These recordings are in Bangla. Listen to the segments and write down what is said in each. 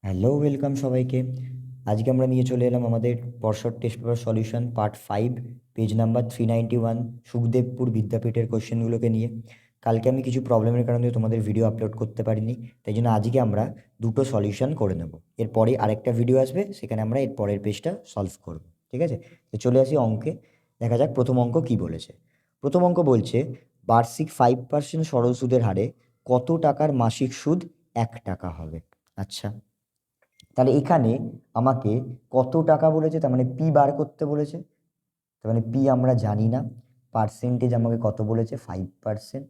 হ্যালো, ওয়েলকাম সবাইকে। আজকে আমরা নিয়ে চলে এলাম আমাদের পর্ষদ test paper solution part 5, page number 391, Sukhdebpur বিদ্যাপীঠের কোশ্চেনগুলোকে নিয়ে। কালকে আমি কিছু প্রবলেমের কারণে তোমাদের ভিডিও আপলোড করতে পারিনি, তাই জন্য আজকে আমরা দুটো সলিউশন করে নেব। এরপরে আরেকটা ভিডিও আসবে, সেখানে আমরা এর পরের পেজটা সলভ করব। ঠিক আছে, তো চলে আসি অঙ্কে। দেখা যাক প্রথম অঙ্ক কি বলেছে। প্রথম অঙ্ক বলছে বার্ষিক 5% সরল সুদের হারে কত টাকার মাসিক সুদ 1 টাকা হবে। আচ্ছা, তাহলে এখানে আমাকে কত টাকা বলেছে, তার মানে পি বার করতে বলেছে। তার মানে পি আমরা জানি না। পার্সেন্টেজ আমাকে কত বলেছে, 5%।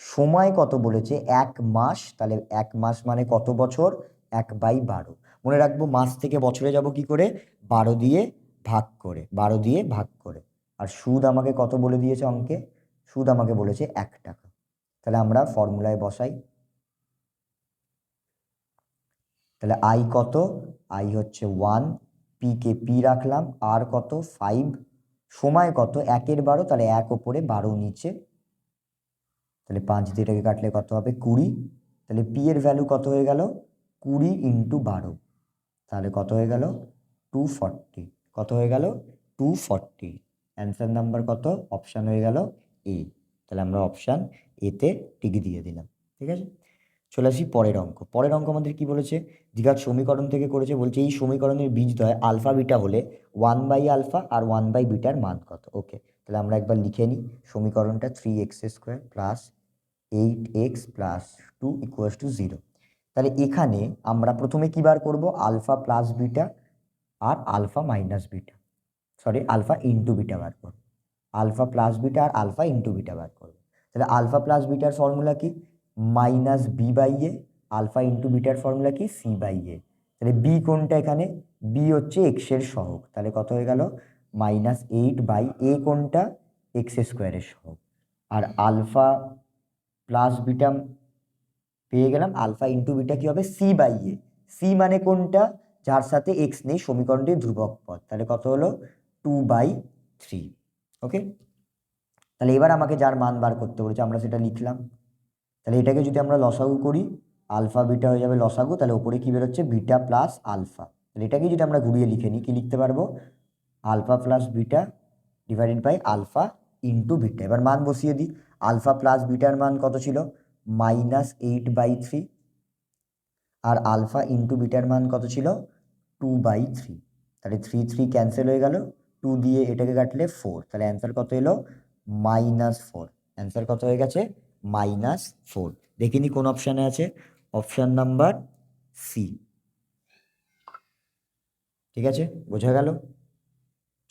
সময় কত বলেছে, 1 মাস। তাহলে 1 মাস মানে কত বছর, 1/12। মনে রাখবো মাস থেকে বছরে যাব কি করে, 12 দিয়ে ভাগ করে, 12 দিয়ে ভাগ করে। আর সুদ আমাকে কত বলে দিয়েছে অঙ্কে, সুদ আমাকে বলেছে 1 টাকা। তাহলে আমরা ফর্মুলায় বসাই। তাহলে আই কত, আই হচ্ছে 1, পি কে পি রাখলাম, আর কত 5, সময় কত 1/12, তাহলে 1 ওপরে 12 নিচে, তাহলে 5 দিয়ে এটাকে কাটলে কত হবে 20। তাহলে পি এর ভ্যালু কত হয়ে গেল, 20 × 12, তাহলে কত হয়ে গেল 240। কত হয়ে গেল 240। অ্যান্সার নাম্বার কত, অপশান হয়ে গেল এ। তাহলে আমরা অপশান এতে টিক দিয়ে দিলাম। ঠিক আছে, চলে আসি পরের অঙ্ক। পরের অঙ্ক আমাদের কি বলেছে, দ্বিঘাত সমীকরণ থেকে করেছে। বলছে এই সমীকরণের বীজদ্বয় আলফা বিটা হলে 1/α আর 1/βর মান কত। ওকে, তাহলে আমরা একবার লিখে নিই সমীকরণটা। 3x² plus 8x plus 2 = 0। তাহলে এখানে আমরা প্রথমে কি বার করব, আলফা প্লাস বিটা আর alpha minus beta, sorry alpha into beta বার করব। আলফা প্লাস বিটা আর আলফা ইন্টু বিটা বার করবো। তাহলে আলফা প্লাস বিটার ফর্মুলা কি, -b/a। Alpha into bitter formula কি, c/a। তাহলে বি কোনটা এখানে, বি হচ্ছে এক্সের সহগ, তাহলে কত হয়ে গেল -8/a। কোনটা, x² এর সহগ। আর আলফা প্লাস বিটা পেয়ে গেলাম, আলফা ইন্টু বিটা কি হবে, c/a। সি মানে কোনটা, যার সাথে এক্স নেই, সমীকরণটি ধ্রুবক পদ, তাহলে কত হলো 2/3। ওকে, তাহলে এবার আমাকে যার মান বার করতে বলেছে আমরা সেটা লিখলাম। তাহলে এটাকে যদি আমরা লসাগু করি, আলফা বিটা হয়ে যাবে লসাগু, তাহলে ওপরে কি বেরোচ্ছে, বিটা প্লাস আলফা। তাহলে এটাকে যদি আমরা ঘুরিয়ে লিখে নিই, কি লিখতে পারবো, alpha plus beta divided by alpha into beta. এবার মান বসিয়ে দিই। আলফা প্লাস বিটার মান কত ছিল, -8/3। আর আলফা ইন্টু বিটার মান কত ছিল, 2/3। তাহলে 3 ক্যান্সেল হয়ে গেল, 2 দিয়ে এটাকে কাটলে 4। তাহলে অ্যান্সার কত এলো, -4। অ্যান্সার কত হয়ে গেছে, -4। দেখিনি কোন অপশানে আছে, অপশান নাম্বার সি। ঠিক আছে, বোঝা গেল।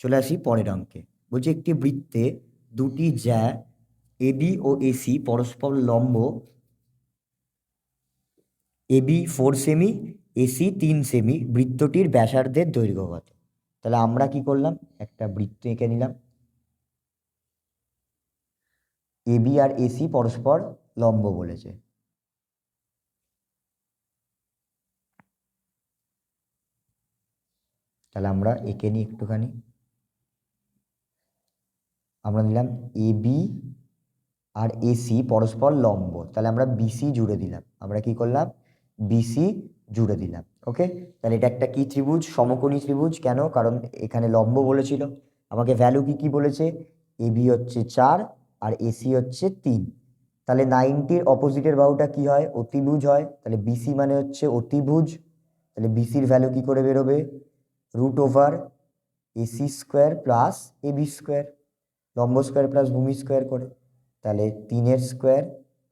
চলে আসি পরের অঙ্কে। বলছি একটি বৃত্তে দুটি জ্যা এবি ও এসি পরস্পর লম্ব, এবি 4 সেমি, এসি 3 সেমি, বৃত্তটির ব্যাসার্ধের দৈর্ঘ্য কত। তাহলে আমরা কি করলাম, একটা বৃত্ত এঁকে নিলাম। এবি আর এসি পরস্পর লম্ব বলেছে। তাহলে আমরা এঁকে নিই একটুখানি। আমরা নিলাম এবি আর এসি পরস্পর লম্ব, তাহলে আমরা বিসি জুড়ে দিলাম। আমরা কি করলাম, বিসি জুড়ে দিলাম। ওকে, তাহলে এটা একটা কি ত্রিভুজ, সমকোণী ত্রিভুজ। কেন, কারণ এখানে লম্ব বলেছিল। আমাকে ভ্যালু কি কি বলেছে, এবি হচ্ছে 4 আর এসি হচ্ছে 3। তাহলে 90-র অপোজিটের বাহুটা কি হয়, অতিভুজ হয়। তাহলে বিসি মানে হচ্ছে অতিভুজ। তাহলে বিসির ভ্যালু কি করে বেরোবে, √AC² প্লাস AB², লম্ব স্কোয়ার প্লাস ভূমি স্কোয়ার করে। তাহলে 3-এর স্কোয়ার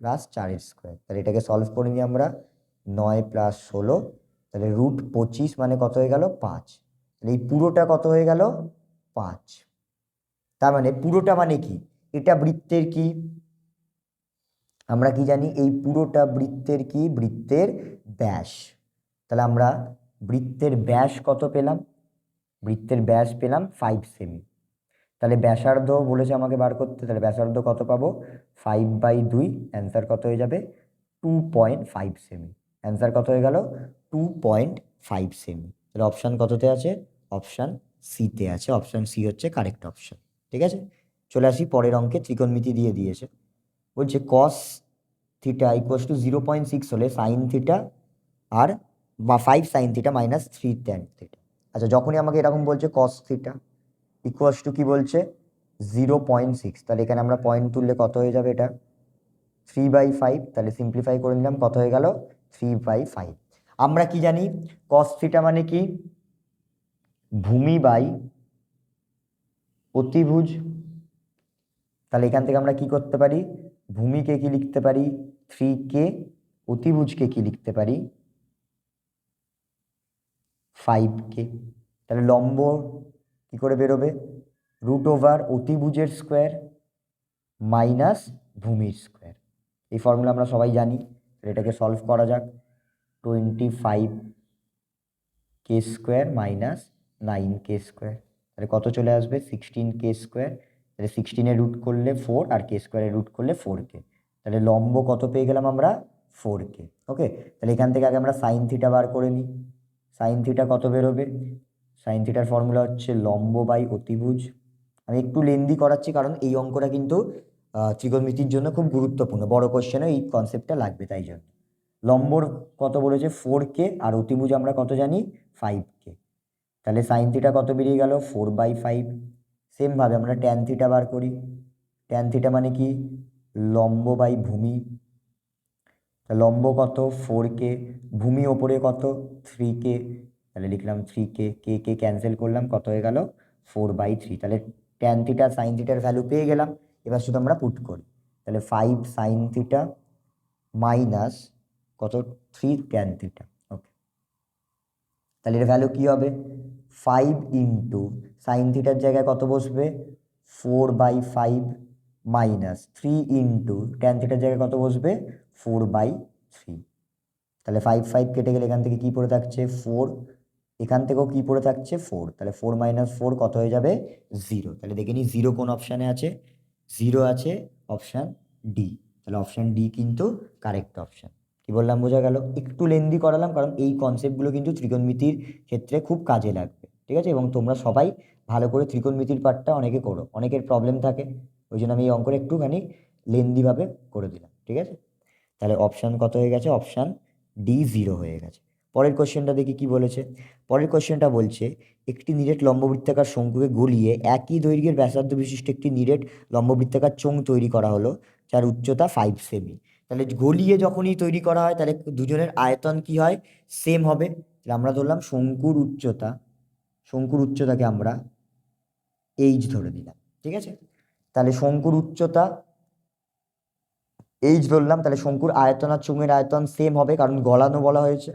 প্লাস 4-এর স্কোয়ার। তাহলে এটাকে সলভ করে নিই আমরা, 9 + 16, তাহলে √25 মানে কত হয়ে গেল, 5। তাহলে এই পুরোটা কত হয়ে গেল, 5। তার মানে পুরোটা মানে কি, এটা বৃত্তের কি, আমরা কি জানি, এই পুরোটা বৃত্তের কি, বৃত্তের ব্যাস। তাহলে আমরা বৃত্তের ব্যাস কত পেলাম, বৃত্তের ব্যাস পেলাম 5 সেমি। তাহলে ব্যাসার্ধ বলেছে আমাকে বার করতে, তাহলে ব্যাসার্ধ কত পাবো, 5/2। অ্যান্সার কত হয়ে যাবে, 2.5 সেমি। অ্যান্সার কত হয়ে গেল, 2.5 সেমি। তাহলে অপশান কততে আছে, অপশান সিতে আছে। অপশান সি হচ্ছে কারেক্ট অপশান। ঠিক আছে, চলে আসি পরের অঙ্কে। ত্রিকোণমিতি দিয়ে দিয়েছে। বলছে cos θ = 0.6 হলে sin θ আর বা 5 sine theta minus 3 tan theta. আচ্ছা, যখনই আমাকে এরকম বলছে কস থিটা ইকুয়ালস টু কি বলছে 0.6, তাহলে এখানে আমরা পয়েন্ট তুললে কত হয়ে যাবে এটা 3/5, তাহলে সিম্পলিফাই করে নিলাম, কত হয়ে গেল 3/5। আমরা কি জানি কস থিটা মানে কি ভূমি বাই অতিভুজ, তাহলে এখান থেকে আমরা কি করতে পারি ভূমিকে কি লিখতে পারি 3k, অতিভুজকে কি লিখতে পারি 5k। তাহলে লম্ব কি করে বেরোবে √ওভার অতিভুজের স্কোয়ার মাইনাস ভূমির স্কোয়ার। এই ফর্মুলা আমরা সবাই জানি, এটাকে সলভ করা যাক। 25k² মাইনাস 9k², তাহলে কত চলে আসবে 16k²। তাহলে 16-এর রুট করলে 4 আর k² রুট করলে 4k, তাহলে লম্ব কত পেয়ে গেলাম আমরা 4k। ওকে, তাহলে এখান থেকে আগে আমরা সাইন থিটা বার করে নিই। সাইন থিটা কত বেরোবে, সাইন থিটার ফর্মুলা হচ্ছে লম্ব বাই অতিভুজ। আমি একটু লেন্দি করাচ্ছি কারণ এই অঙ্কটা কিন্তু ত্রিকোণমিতির জন্য খুব গুরুত্বপূর্ণ, বড় কোশ্চেনে এই কনসেপ্টটা লাগবে, তাই জন্য। লম্বর কত বলেছে 4k আর অতিভুজ আমরা কত জানি 5k, তাহলে সাইন থিটা কত বেরিয়ে গেল 4/5। সেমভাবে আমরা ট্যান থিটা বার করি। ট্যান থিটা মানে কি লম্ব বাই ভূমি, লম্ব কত 4k, ভূমি ওপরে কত 3k, তাহলে লিখলাম 3k, কে কে ক্যান্সেল করলাম, কত হয়ে গেল 4/3। তাহলে ট্যান থিটা সাইন থিটার ভ্যালু পেয়ে গেলাম, এবার শুধু আমরা পুট করি। তাহলে 5 সাইন থিটা মাইনাস কত 3 ট্যান থিটা। ওকে, তাহলে এর ভ্যালু কী হবে 5 ইন্টু সাইন থিটার জায়গায় কত বসবে 4/5 মাইনাস 3 ইন্টু ট্যান থিটার জায়গায় কত বসবে 4/3। তাহলে 5 5 কেটে গেলে এখান থেকে কী পড়ে থাকছে 4, এখান থেকেও কী পড়ে থাকছে 4, তাহলে 4 - 4 কত হয়ে যাবে 0। তাহলে দেখে নিই 0 কোন অপশানে আছে, 0 আছে অপশান ডি, তাহলে অপশান ডি কিন্তু কারেক্ট অপশান। কি বললাম বোঝা গেল, একটু লেন্দি করালাম কারণ এই কনসেপ্টগুলো কিন্তু ত্রিকোণমিতির ক্ষেত্রে খুব কাজে লাগবে, ঠিক আছে। এবং তোমরা সবাই ভালো করে ত্রিকোণমিতির পার্টটা অনেকে করো, অনেকের প্রবলেম থাকে, ওই জন্য আমি এই অঙ্কটা একটুখানি লেন্দিভাবে করে দিলাম, ঠিক আছে। তাহলে অপশান কত হয়ে গেছে অপশান ডি 0 হয়ে গেছে। পরের কোশ্চেনটা দেখি কি বলেছে। পরের কোশ্চেনটা বলছে একটি নিরেট লম্ববৃত্তাকার শঙ্কুকে গলিয়ে একই দৈর্ঘ্যের ব্যাসার্ধ বিশিষ্ট একটি নিরেট লম্ববৃত্তাকার চোঙ তৈরি করা হলো যার উচ্চতা 5 সেমি। তাহলে গলিয়ে যখনই তৈরি করা হয় তাহলে দুজনের আয়তন কি হয় সেম হবে। তাহলে আমরা ধরলাম শঙ্কুর উচ্চতাকে আমরা এইচ ধরে নিলাম, ঠিক আছে। তাহলে শঙ্কুর উচ্চতা এইচ ধরলাম, তাহলে শঙ্কুর আয়তন আর চোঙের আয়তন সেম হবে কারণ গলানো বলা হয়েছে।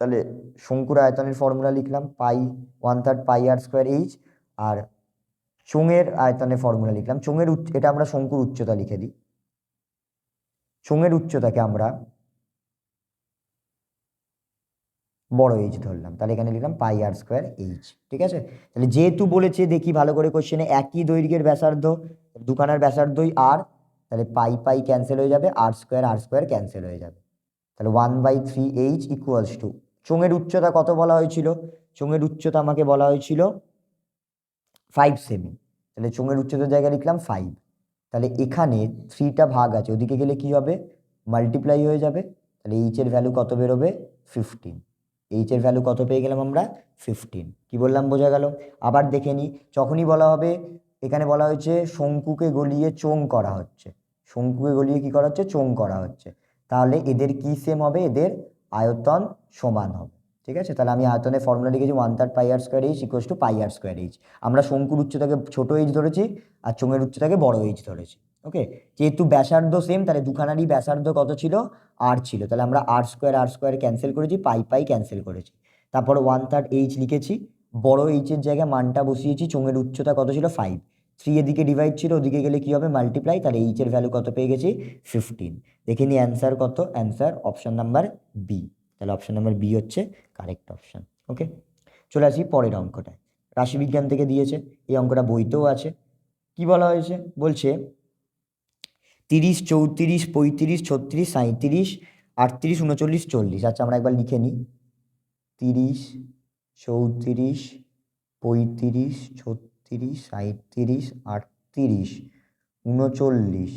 তাহলে শঙ্কুর আয়তনের ফর্মুলা লিখলাম পাই 1/3 πr² এইচ, আর চোঙের আয়তনের ফর্মুলা লিখলাম এটা আমরা শঙ্কুর উচ্চতা লিখে দিই, চোঙের উচ্চতাকে আমরা বড় এইচ ধরলাম, তাহলে এখানে লিখলাম πr² এইচ, ঠিক আছে। তাহলে যেহেতু বলেছে দেখি ভালো করে কোশ্চেনে একই দৈর্ঘ্যের ব্যাসার্ধ, দুখানার ব্যাসার্ধই আর, তাহলে পাই ক্যান্সেল হয়ে যাবে, r² ক্যান্সেল হয়ে যাবে, তাহলে 1/3 এইচ ইকুয়ালস টু চোঙের উচ্চতা কত বলা হয়েছিল, চোঙের উচ্চতা আমাকে বলা হয়েছিল 5 সেমি, তাহলে চোঙের উচ্চতার জায়গায় লিখলাম 5। তাহলে এখানে 3টা ভাগ আছে, ওদিকে গেলে কি হবে মাল্টিপ্লাই হয়ে যাবে, তাহলে এইচ এর ভ্যালু কত বেরোবে 15। এইচ এর ভ্যালু কত পেয়ে গেলাম আমরা 15। কি বললাম বোঝা গেল। আবার দেখে নিই, যখনই বলা হবে এখানে বলা হয়েছে শঙ্কুকে গলিয়ে চোঙ করা হচ্ছে, শঙ্কুকে গলিয়ে কি করা হচ্ছে চোঙ করা হচ্ছে, তাহলে এদের কি সেম হবে, এদের আয়তন সমান হবে, ঠিক আছে। তাহলে আমি আয়তনের ফর্মুলা লিখেছি 1/3 πr² H equals to πr² H. আমরা শঙ্কুর উচ্চতাকে ছোট এইচ ধরেছি আর চোঙের উচ্চতাকে বড় এইচ ধরেছি। ওকে, যেহেতু ব্যাসার্ধ সেম তাহলে দুখানারই ব্যাসার্ধ কত ছিল আর ছিল, তাহলে আমরা r² ক্যান্সেল করেছি, পাই ক্যান্সেল করেছি, তারপর 1/3 এইচ লিখেছি, বড় এইচের জায়গায় মানটা বসিয়েছি, চোঙের উচ্চতা কত ছিল 5, 3 এদিকে ডিভাইড ছিল, ওদিকে গেলে কি হবে মাল্টিপ্লাই, তাহলে এইচ এর ভ্যালু কত পেয়ে গেছি 15। দেখে নি অ্যান্সার কত, অ্যান্সার অপশন নাম্বার বি, তাহলে অপশন নাম্বার বি হচ্ছে কারেক্ট অপশন। ওকে, চলে আসি পরের অঙ্কটায়। রাশিবিজ্ঞান থেকে দিয়েছে, এই অঙ্কটা বইতেও আছে। কি বলা হয়েছে বলছে 30 34 35 36 37 38 39 40। আচ্ছা আমরা একবার লিখে নিই 30 34 35 36 37 38 39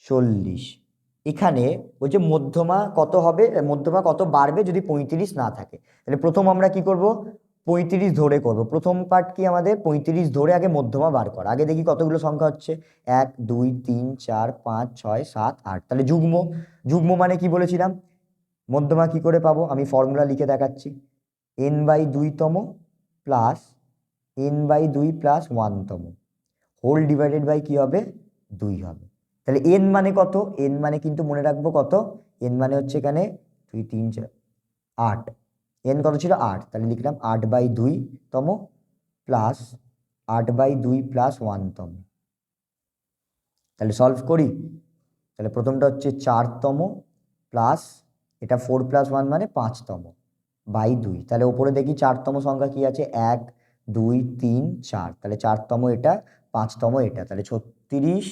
40। এখানে ওই যে মধ্যমা কত হবে, মধ্যমা কত বাড়বে যদি 35 না থাকে। তাহলে প্রথম আমরা কি করব, 35 ধরে করব। প্রথম পার্ট কি আমাদের, 35 ধরে আগে মধ্যমা বার করা। আগে দেখি কতগুলো সংখ্যা হচ্ছে, 1 2 3 4 5 6 7 8। তাহলে যুগ্ম, যুগ্ম মানে কি বলেছিলাম, মধ্যমা কি করে পাবো, আমি ফর্মুলা লিখে দেখাচ্ছি। n/2 plus n/2 plus 1 whole divided by কি হবে, 2 হবে। তাহলে n মানে কত, n মানে কিন্তু মনে রাখবো কত, n মানে হচ্ছে এখানে 2 3 4 8, n কত ছিল 8, তাহলে লিখলাম 8/2 প্লাস 8/2 প্লাস 1। তাহলে সলভ করি, তাহলে প্রথমটা হচ্ছে 4 প্লাস এটা 4 প্লাস 1 মানে 5 বাই 2। তাহলে ওপরে দেখি 4 সংখ্যা কি আছে, 1 2 3 4, তাহলে 4 এটা 5 এটা, তাহলে 36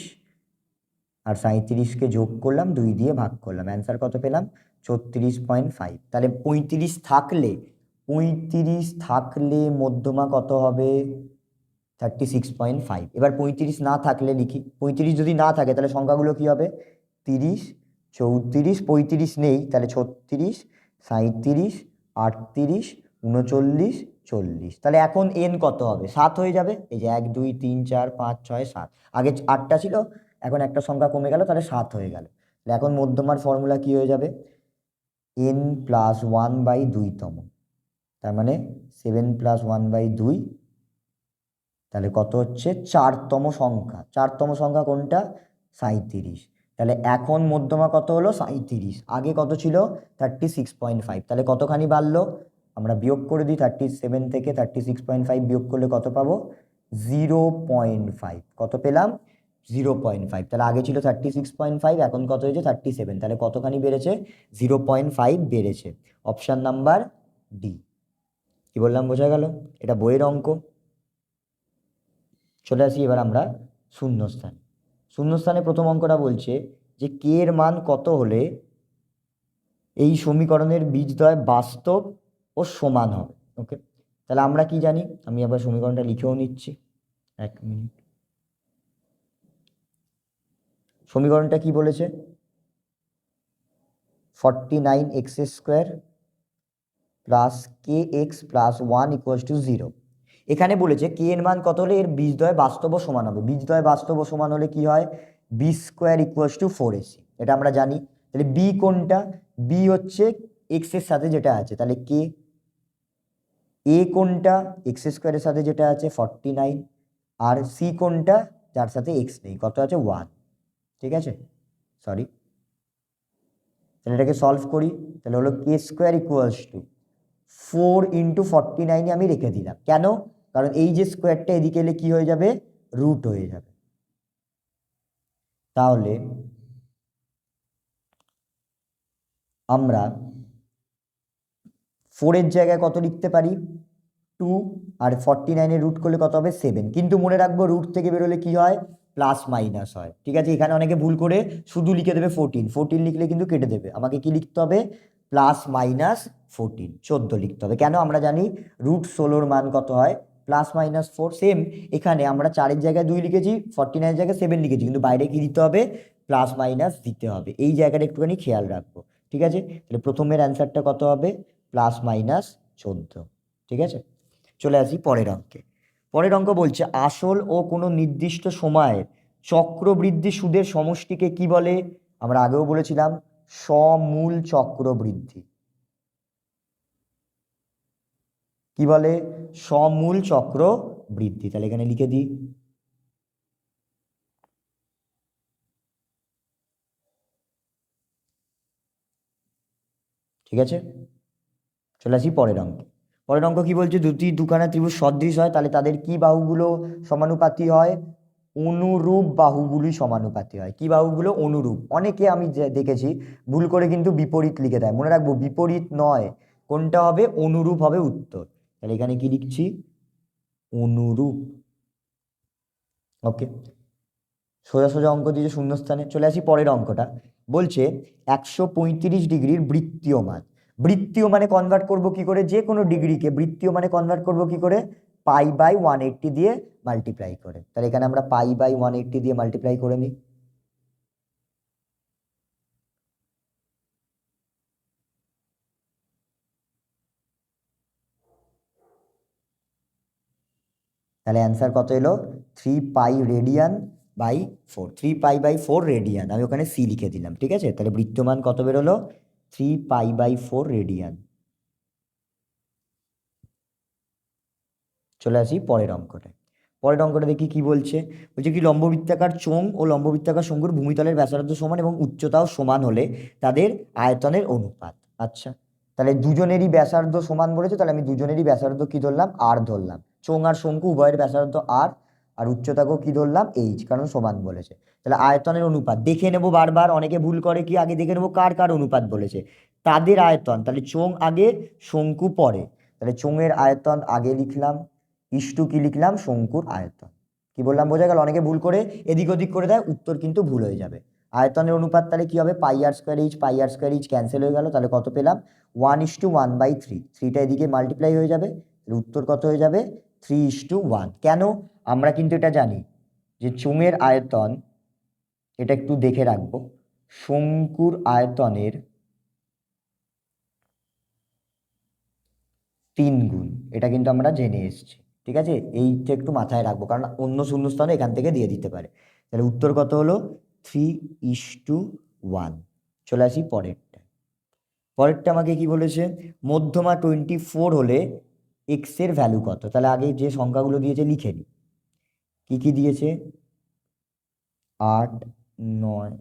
আর 37কে যোগ করলাম, 2 দিয়ে ভাগ করলাম, অ্যান্সার কত পেলাম, 36.5। তাহলে 35 থাকলে মধ্যমা কত হবে, 36.5। এবার 35 না থাকলে লিখি, 35 যদি না থাকে তাহলে সংখ্যাগুলো কি হবে, 30 34, 35 নেই, তাহলে 36 37 38 39 40। তাহলে এখন এন কত হবে, 7 হয়ে যাবে। এই যে 1 2 3 4 5 6 7, আগে 8টা ছিল, এখন একটা সংখ্যা কমে গেল, তাহলে 7 হয়ে গেল। তাহলে এখন মধ্যমার ফর্মুলা কি হয়ে যাবে, n প্লাস 1/2, তার মানে 7 প্লাস 1/2, তাহলে কত হচ্ছে, 4তম সংখ্যা। 4তম সংখ্যা কোনটা, 37। তাহলে এখন মধ্যমা কত হলো, 37, আগে কত ছিল, 36.5। তাহলে কতখানি বাড়লো, আমরা বিয়োগ করে দিই, 37 থেকে 36.5 বিয়োগ করলে কত পাবো, 0.5। কত পেলাম, 0.5। তাহলে আগে ছিল 36.5, এখন কত হয়েছে, 37। তাহলে কতখানি বেড়েছে, 0.5 বেড়েছে। Option number D. কি বললাম বোঝা গেল, এটা বইয়ের অঙ্ক। চলে আসি এবার আমরা শূন্যস্থান। শূন্যস্থানে প্রথম অঙ্কটা বলছে যে কে এর মান কত হলে এই সমীকরণের বীজদ্বয় বাস্তব ও সমান হবে। ওকে, তাহলে আমরা কি জানি, আমি আবার সমীকরণটা লিখেও নিচ্ছি, 1 মিনিট। সমীকরণটা কি বলেছে, 49x² প্লাস kx প্লাস 1 = 0। এখানে বলেছে কে এর মান কত হলে এর বীজদ্বয় বাস্তব ও সমান হবে। বীজদ্বয় বাস্তব ও সমান হলে কি হয়, b² = 4ac, এটা আমরা জানি। তাহলে বি কোনটা, বি হচ্ছে এক্স এর সাথে যেটা আছে, তাহলে কে। এ কোনটা, x² এর সাথে যেটা আছে 49, আর সি কোনটা, যার সাথে এক্স নেই, কত আছে 1। ঠিক আছে, সরি, তাহলে এটাকে সলভ করি। তাহলে হলো k² = 4 × 49 আমি রেখে দিলাম, কেন, কারণ এই যে স্কোয়ারটা এদিকে এলে কি হয়ে যাবে, রুট হয়ে যাবে। তাহলে আমরা 4 এর জায়গায় কত লিখতে পারি, 2, আর 49 রুট করলে কত হবে, 7। কিন্তু মনে রাখবো রুট থেকে বেরোলে কি হয়, প্লাস মাইনাস হয়। ঠিক আছে, এখানে অনেকে ভুল করে শুধু লিখে দেবে 14, 14 লিখলে কিন্তু কেটে দেবে, আমাকে কি লিখতে হবে, প্লাস মাইনাস 14, 14 লিখতে হবে। কেন, আমরা জানি √16 মান কত হয়, প্লাস মাইনাস 4। সেম এখানে আমরা 4 এর জায়গায় 2 লিখেছি, 49 এর জায়গায় 7 লিখেছি, কিন্তু বাইরে কি দিতে হবে, প্লাস মাইনাস দিতে হবে। এই জায়গাটা একটুখানি খেয়াল রাখবো। ঠিক আছে, তাহলে প্রথমের অ্যান্সারটা কত হবে, প্লাস মাইনাস 14। ঠিক আছে, চলে আসি পরের অঙ্কে। পরের অঙ্ক বলছে আসল ও কোনো নির্দিষ্ট সময়ে চক্রবৃদ্ধি সুদের সমষ্টিকে কি বলে, আমরা আগেও বলেছিলাম সমূল চক্রবৃদ্ধি। কি বলে, সমূল চক্রবৃদ্ধি। তাহলে এখানে লিখে দিই, ঠিক আছে, চলে আসি পরের অঙ্কে। পরের অঙ্ক কি বলছে, দুখানা ত্রিভুজ সদৃশ হয়, তাহলে তাদের কি বাহুগুলো সমানুপাতি হয়, অনুরূপ বাহুগুলি সমানুপাতি হয়। কি বাহুগুলো, অনুরূপ। অনেকে আমি দেখেছি ভুল করে কিন্তু বিপরীত লিখে দেয়, মনে রাখবো বিপরীত নয়, কোনটা হবে, অনুরূপ হবে উত্তর। তাহলে এখানে কি লিখছি, অনুরূপ। ওকে, সোজা সোজা অঙ্ক দিয়েছে শূন্যস্থানে। চলে আসি পরের অঙ্কটা, বলছে 135 ডিগ্রির বৃত্তীয় মান। বৃত্তীয় মানে কনভার্ট করব কি করে, যে কোনো ডিগ্রিকে বৃত্তীয় মানে কনভার্ট করব কি করে, π/180 দিয়ে মাল্টিপ্লাই করে। তাহলে এখানে আমরা π/180 দিয়ে মাল্টিপ্লাই করে নিই। তাহলে অ্যান্সার কত এলো 3π/4, 3π/4 রেডিয়ান। আমি ওখানে সি লিখে দিলাম, ঠিক আছে। তাহলে বৃত্তমান কত বেরোলো 3π/4 রেডিয়ান। চলে আসি পরের অঙ্কটা। পরের অঙ্কটা দেখি কি বলছে। বলছে কি লম্ববৃত্তাকার চোঙ ও লম্ববৃত্তাকার শঙ্কুর ভূমিতলের ব্যাসার্ধ সমান এবং উচ্চতাও সমান হলে তাদের আয়তনের অনুপাত। আচ্ছা, তাহলে দুজনেরই ব্যাসার্ধ সমান বলেছে, তাহলে আমি দুজনেরই ব্যাসার্ধ কি ধরলাম আর ধরলাম। চোঙ আর শঙ্কু উভয়ের ব্যাসার্ধ আর উচ্চতাকেও কি ধরলাম এইচ, কারণ সমান বলেছে। তাহলে আয়তনের অনুপাত দেখে নেবো বারবার, অনেকে ভুল করে কি আগে দেখে নেবো কার কার অনুপাত বলেছে, তাদের আয়তন। তাহলে চোঙ আগে শঙ্কু পরে, তাহলে চোঙের আয়তন আগে লিখলাম, ইস্টু কি লিখলাম শঙ্কুর আয়তন। কি বললাম বোঝা গেল? অনেকে ভুল করে এদিক ওদিক করে দেয়, উত্তর কিন্তু ভুল হয়ে যাবে। আয়তনের অনুপাত তাহলে কি হবে πr² ক্যান্সেল হয়ে গেল, তাহলে কত পেলাম 1:1/3, 3টা এদিকে মাল্টিপ্লাই হয়ে যাবে, উত্তর কত হয়ে যাবে 3:1। কেন? আমরা কিন্তু এটা জানি যে চোঙের আয়তন, এটা একটু দেখে রাখবো, শঙ্কুর আয়তনের 3 গুণ, এটা কিন্তু আমরা জেনে এসেছি, ঠিক আছে। এইটা একটু মাথায় রাখবো, কারণ অন্য শূন্যস্থানে এখান থেকে দিয়ে দিতে পারে। তাহলে উত্তর কত হলো 3:1। চলে আসি পরেরটা। পরেরটা আমাকে কি বলেছে, মধ্যমা 24 হলে এক্স এর ভ্যালু কত। তাহলে আগে যে সংখ্যাগুলো দিয়েছে লিখে নিই। কি কি দিয়েছে 8, 9,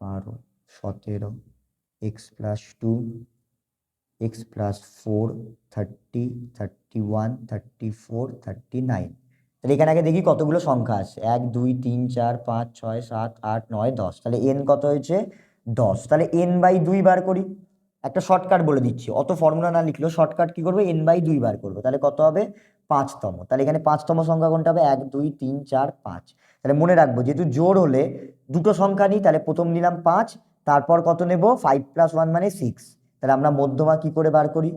12, 17, x+2, x+4, 30, 31, 34, 39। তাহলে এখানে আগে দেখি কতগুলো সংখ্যা আছে, 1, 2, 3, 4, 5, 6, 7, 8, 9, 10। তাহলে এন কত হয়েছে 10। তাহলে n/2 বার করি। একটা শর্টকাট বলে দিচ্ছি, অত ফর্মুলা না লিখলেও শর্টকাট কি করবো, n/2 বার করবো। তাহলে কত হবে 5তম। তাহলে এখানে 5তম সংখ্যা কোনটা হবে, 1, 2, 3, 4, 5। তাহলে মনে রাখবো যেহেতু জোড় হলে দুটো সংখ্যা নিই, তাহলে প্রথম নিলাম 5, তারপর কত নেব 5 + 1 মানে 6। তাহলে আমরা মধ্যমা কি করে বার করি,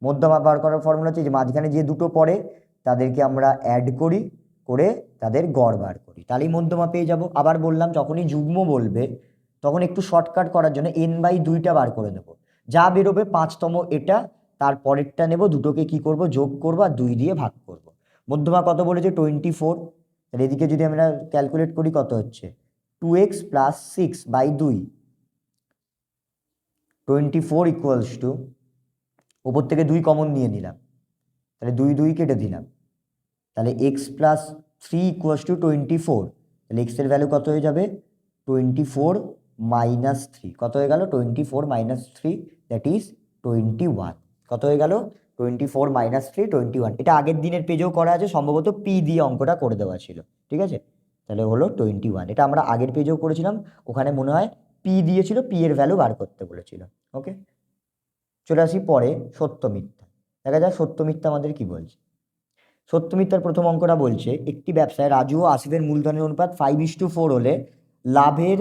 মধ্যমা বার করার ফর্মুলা হচ্ছে যে মাঝখানে যে দুটো পড়ে তাদেরকে আমরা অ্যাড করি, করে তাদের গড় বার করি, তাহলেই মধ্যমা পেয়ে যাব। আবার বললাম যখনই যুগ্ম বলবে তখন একটু শর্টকাট করার জন্য n/2টা বার করে নেব, যা বেরোবে 5তম এটা, তার পরেরটা নেব, দুটোকে কি করব যোগ করব আর 2 দিয়ে ভাগ করব। মধ্যমা কত বলেছে 24। তাহলে এদিকে যদি আমরা ক্যালকুলেট করি কত হচ্ছে 2x + 6/2, 24 = ওপর থেকে 2 কমন নিয়ে নিলাম, তাহলে 2 2 কেটে দিলাম, তাহলে x+3 = 24। তাহলে x এর ভ্যালু কত হয়ে যাবে 24 - 3, কত হয়ে গেল 24 - 3, দ্যাট ইজ 21। কত হয়ে গেল 24 - 3, 21। এটা আগের দিনের পেজেও করা আছে, সম্ভবত পি দিয়ে অঙ্কটা করে দেওয়া ছিল, ঠিক আছে। তাহলে হলো 21, এটা আমরা আগের পেজেও করেছিলাম, ওখানে মনে হয় পি দিয়েছিল, পি এর ভ্যালু বার করতে বলেছিল। ওকে, চলে আসি পরে সত্য মিথ্যা। দেখা যাক সত্য মিথ্যা আমাদের কি বলছে। সত্য মিথ্যার প্রথম অঙ্কটা বলছে একটি ব্যবসায় রাজু ও আসিফের মূলধনের অনুপাত 5:4 হলে লাভের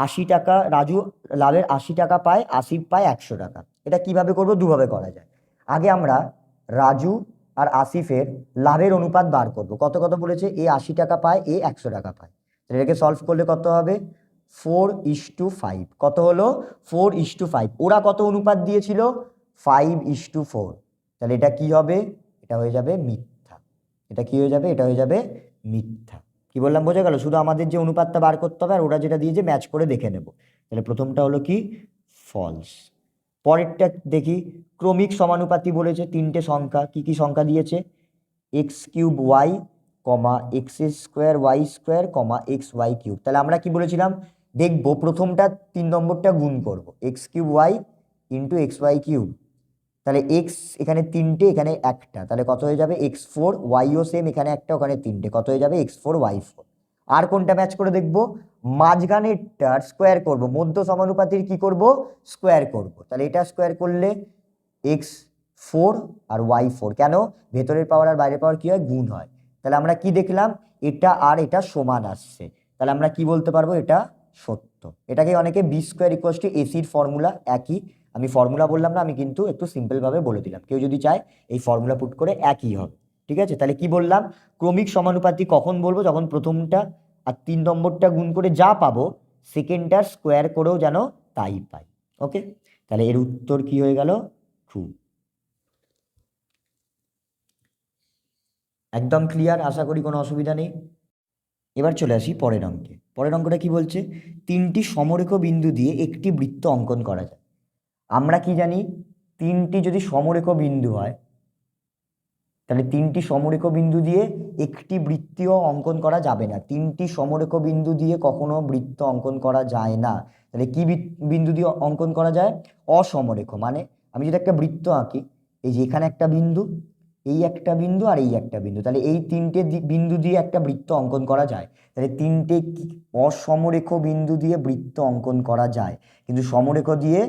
80 টাকা, রাজু লাভের 80 টাকা পায়, আসিফ পায় 100 টাকা। এটা কিভাবে করব, দুভাবে করা যায়। আগে আমরা রাজু আর আসিফের লাভের অনুপাত বার করব। কত কত বলেছে, এ 80 টাকা পায়, এ 100 টাকা পায়। এটাকে সলভ করলে কত হবে 4:5। কত হলো 4:5। ওরা কত অনুপাত দিয়েছিল 5:4। তাহলে এটা কি হবে, এটা হয়ে যাবে মিথ্যা। এটা কি হয়ে যাবে, এটা হয়ে যাবে মিথ্যা। কি বললাম বোঝা গেল? শুধু আমাদের যে অনুপাতটা বার করতে হবে আর ওরা যেটা দিয়েছে ম্যাচ করে দেখে নেব। তাহলে প্রথমটা হলো কি ফলস। পরেরটা দেখি, ক্রমিক সমানুপাতি বলেছে, 3টে সংখ্যা। কি কি সংখ্যা দিয়েছে, x³ y, x² y², xy³। তাহলে আমরা কি বলেছিলাম, দেখবো প্রথমটা 3 নম্বরটা গুণ করব, x³ y × xy³। তাহলে এক্স এখানে 3টে, এখানে একটা, তাহলে কত হয়ে যাবে x4, yও সেম, এখানে একটা ওখানে 3টে, কত হয়ে যাবে x4 y4। আর কোনটা ম্যাচ করে দেখব, মাঝখানেরটার স্কোয়ার করব, মধ্য সমানুপাতির কি করব স্কোয়ার করব। তাহলে এটা স্কোয়ার করলে x4 আর y4, কেন ভেতরের পাওয়ার আর বাইরের পাওয়ার কি হয় গুণ হয়। তাহলে আমরা কি দেখলাম, এটা আর এটা সমান আসছে, তাহলে আমরা কি বলতে পারবো এটা সত্য। এটাকে অনেকে b² = ac-র ফর্মুলা, একই। আমি ফর্মুলা বললাম না, আমি কিন্তু একটু সিম্পল ভাবে বলে দিলাম, কেউ যদি চায় এই ফর্মুলা পুট করে একই হবে, ঠিক আছে। তাহলে কি বললাম, ক্রমিক সমানুপাতি কখন বলবো, যখন প্রথমটা আর 3 নম্বরটা গুণ করে যা পাবো সেকেন্ডটার স্কোয়ার করেও যেন তাই পাই। ওকে, তাহলে এর উত্তর কি হয়ে গেল ট্রু। একদম ক্লিয়ার, আশা করি কোনো অসুবিধা নেই। এবার চলে আসি পরের অঙ্কে। পরের অঙ্কটা কি বলছে, তিনটি সমরেখ বিন্দু দিয়ে একটি বৃত্ত অঙ্কন করা যায়। আমরা কি জানি, তিনটি যদি সমরেখ বিন্দু হয় তাহলে তিনটি সমরেখ বিন্দু দিয়ে একটি বৃত্তও অঙ্কন করা যাবে না। তিনটি সমরেখ বিন্দু দিয়ে কখনো বৃত্ত অঙ্কন করা যায় না। তাহলে কি বিন্দু দিয়ে অঙ্কন করা যায়? অসমরেখ। মানে আমি যদি একটা বৃত্ত আঁকি, এই যে এখানে একটা বিন্দু, এই একটা বিন্দু আর এই একটা বিন্দু, তাহলে এই তিনটে বিন্দু দিয়ে একটা বৃত্ত অঙ্কন করা যায়। তাহলে তিনটে অসমরেখ বিন্দু দিয়ে বৃত্ত অঙ্কন করা যায়, কিন্তু সমরেখ দিয়ে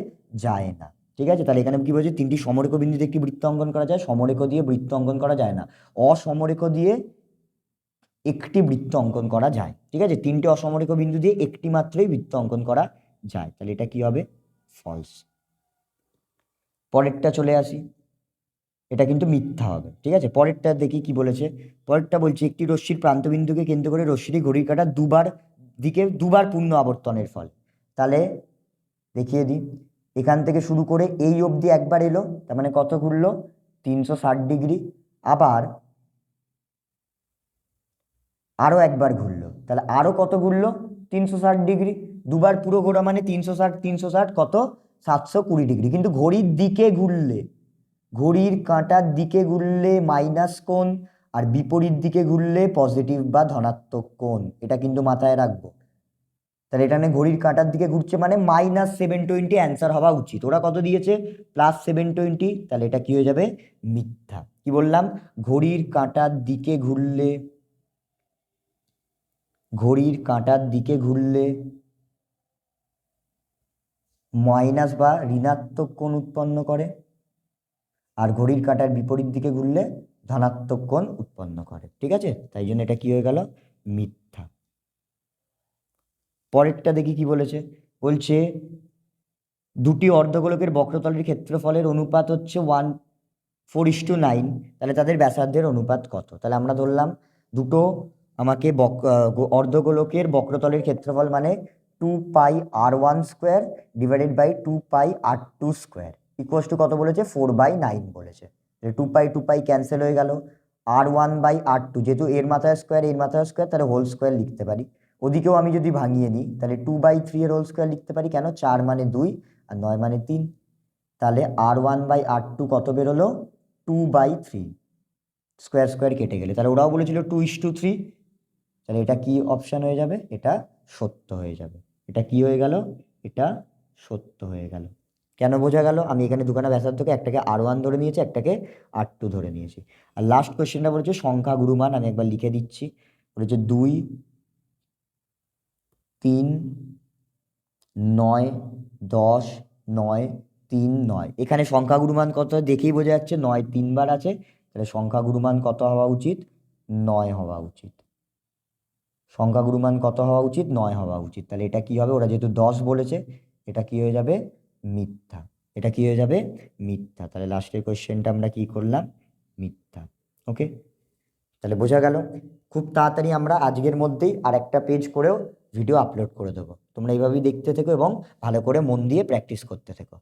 যায় না। ঠিক আছে, তাহলে এখানে কি বলছে, তিনটি সমরেখ বিন্দুতে একটি বৃত্ত অঙ্কন করা যায়, সমরেখ দিয়ে বৃত্ত অঙ্কন করা যায় না। অসমরেখ দিয়ে একটি বৃত্ত অঙ্কন করা যায়। ঠিক আছে, তিনটি অসমরেখ বিন্দু দিয়ে একটি মাত্রই বৃত্ত অঙ্কন করা যায়, তাহলে এটা কি হবে? ফলস। পরেরটা চলে আসি, এটা কিন্তু মিথ্যা হবে। ঠিক আছে, পরেরটা দেখি কি বলেছে। পরেরটা বলছে একটি রশ্মির প্রান্তবিন্দুকে কেন্দ্র করে রশ্মিটি ঘড়ির কাঁটার দুবার পূর্ণ আবর্তনের ফল। তাহলে দেখিয়ে দিই, এখান থেকে শুরু করে এই অবধি একবার এলো, তার মানে কত ঘুরলো? 360 ডিগ্রি। আবার আরো একবার ঘুরলো, তাহলে আরো কত ঘুরলো? 360 ডিগ্রি। দুবার পুরো ঘোরা মানে 360 360 কত? 720 ডিগ্রি। কিন্তু ঘড়ির দিকে ঘুরলে, ঘড়ির কাঁটার দিকে ঘুরলে মাইনাস কোণ, আর বিপরীত দিকে ঘুরলে পজিটিভ বা ধনাত্মক কোণ, এটা কিন্তু মাথায় রাখবো। তাহলে এখানে ঘড়ির কাঁটার দিকে ঘুরছে মানে -720 অ্যান্সার হওয়া উচিত। ওরা কত দিয়েছে? +720। তাহলে এটা কি হয়ে যাবে? মিথ্যা। কি বললাম? ঘড়ির কাঁটার দিকে ঘুরলে, ঘড়ির কাঁটার দিকে ঘুরলে মাইনাস বা ঋণাত্মক কোণ উৎপন্ন করে, আর ঘড়ির কাঁটার বিপরীত দিকে ঘুরলে ধনাত্মক কোণ উৎপন্ন করে। ঠিক আছে, তাই জন্য এটা কি হয়ে গেল? মিথ্যা। পরেরটা দেখি কি বলেছে। বলছে দুটি অর্ধগোলকের বক্রতলের ক্ষেত্রফলের অনুপাত হচ্ছে 1:4:9, তাহলে তাদের ব্যাসার্ধের অনুপাত কত? তাহলে আমরা ধরলাম দুটো আমাকে অর্ধগোলকের বক্রতলের ক্ষেত্রফল মানে 2πr1² divided by 2πr2² equals to কত বলেছে? 4/9 বলেছে। 2π ক্যান্সেল হয়ে গেল, r1/r2 যেহেতু এর মাথায় স্কোয়ার এর মাথায় স্কোয়ার, তাহলে হোল স্কোয়ার লিখতে পারি। ওদিকেও আমি যদি ভাঙিয়ে নিই তাহলে 2/3 এর হোল স্কোয়ার লিখতে পারি। কেন? 4 মানে 2 আর 9 মানে 3। তাহলে r1/r2 কত বেরোলো? 2/3। স্কোয়ার স্কোয়ার কেটে গেলে, তাহলে ওরাও বলেছিল 2:3। তাহলে এটা কি অপশান হয়ে যাবে? এটা সত্য হয়ে যাবে। এটা কি হয়ে গেল? এটা সত্য হয়ে গেল। কেন বোঝা গেল? আমি এখানে দুখানা ব্যাসার্ধকে একটাকে r1 ধরে নিয়েছি, একটাকে r2 ধরে নিয়েছি। আর লাস্ট কোয়েশ্চেনটা বলেছে সংখ্যা গুরুমান, আমি একবার লিখে দিচ্ছি। বলেছে 2, 3, 9, 10, 9, 3, 9। এখানে সংখ্যা গুরুমান কত দেখেই বোঝা যাচ্ছে, 9 3বার আছে, তাহলে সংখ্যা গুরুমান কত হওয়া উচিত? 9 হওয়া উচিত। সংখ্যা গুরুমান কত হওয়া উচিত? 9 হওয়া উচিত। তাহলে এটা কি হবে? ওরা যেহেতু 10 বলেছে, এটা কি হয়ে যাবে? মিথ্যা। এটা কি হয়ে যাবে? মিথ্যা। তাহলে লাস্টের কোয়েশ্চেনটা আমরা কি করলাম? মিথ্যা। ওকে, তাহলে বোঝা গেল। খুব তাড়াতাড়ি আমরা আজকের মধ্যেই আর একটা পেজ করেও ভিডিও আপলোড করে দেবো। তোমরা এইভাবেই দেখতে থেকো এবং ভালো করে মন দিয়ে প্র্যাকটিস করতে থেকো।